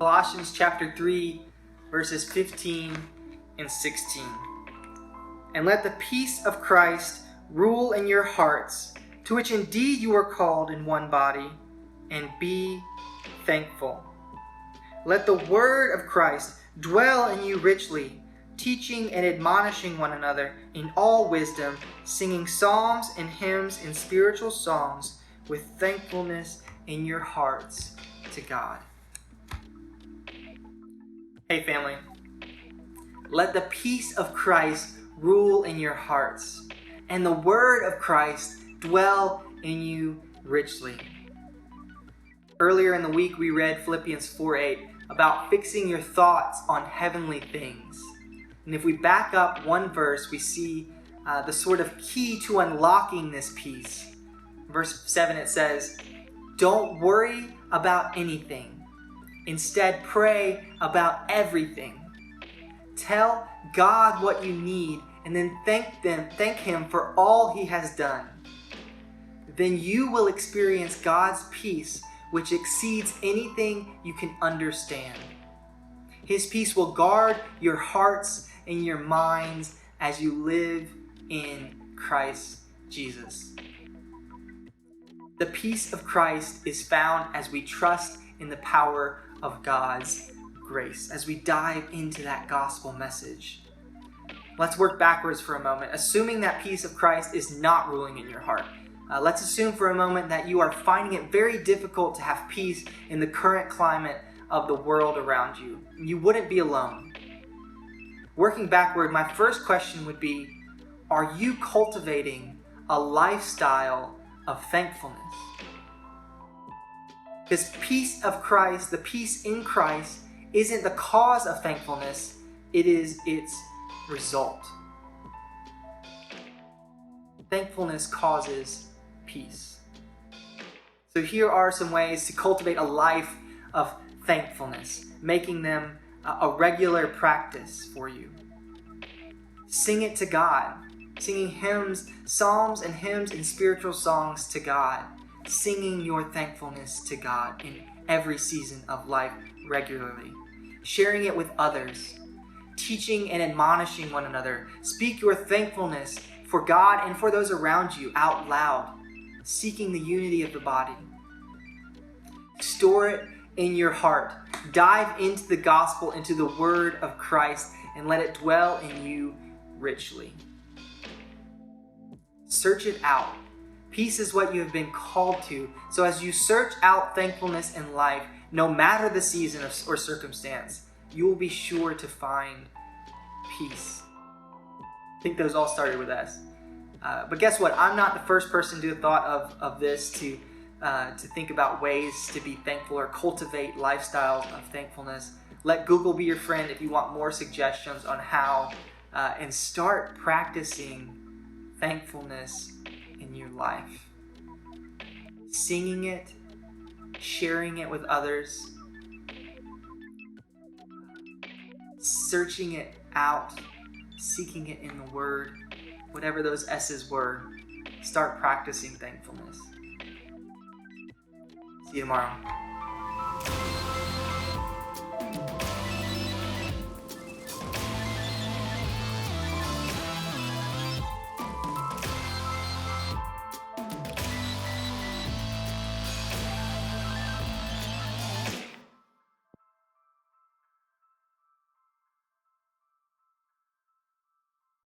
Colossians chapter 3, verses 15 and 16. And let the peace of Christ rule in your hearts, to which indeed you are called in one body, and be thankful. Let the word of Christ dwell in you richly, teaching and admonishing one another in all wisdom, singing psalms and hymns and spiritual songs with thankfulness in your hearts to God. Hey family, let the peace of Christ rule in your hearts, and the word of Christ dwell in you richly. Earlier in the week we read Philippians 4:8 about fixing your thoughts on heavenly things. And if we back up one verse, we see the sort of key to unlocking this peace. Verse 7, it says, "Don't worry about anything. Instead, pray about everything. Tell God what you need, and then thank Him for all He has done. Then you will experience God's peace, which exceeds anything you can understand. His peace will guard your hearts and your minds as you live in Christ Jesus." The peace of Christ is found as we trust in the power of God's grace, as we dive into that gospel message. Let's work backwards for a moment, assuming that peace of Christ is not ruling in your heart. Let's assume for a moment that you are finding it very difficult to have peace in the current climate of the world around you. You wouldn't be alone. Working backward, my first question would be, are you cultivating a lifestyle of thankfulness? Because peace of Christ, the peace in Christ, isn't the cause of thankfulness, it is its result. Thankfulness causes peace. So here are some ways to cultivate a life of thankfulness, making them a regular practice for you. Sing it to God, singing hymns, psalms and hymns and spiritual songs to God, singing your thankfulness to God in every season of life regularly, sharing it with others, teaching and admonishing one another. Speak your thankfulness for God and for those around you out loud, seeking the unity of the body. Store it in your heart. Dive into the gospel, into the word of Christ, and let it dwell in you richly. Search it out. Peace is what you have been called to. So as you search out thankfulness in life, no matter the season or circumstance, you will be sure to find peace. I think those all started with S. But guess what? I'm not the first person to have thought of this, to think about ways to be thankful or cultivate lifestyles of thankfulness. Let Google be your friend if you want more suggestions on how, and start practicing thankfulness in your life. Singing it, sharing it with others, searching it out, seeking it in the Word, whatever those S's were, start practicing thankfulness. See you tomorrow.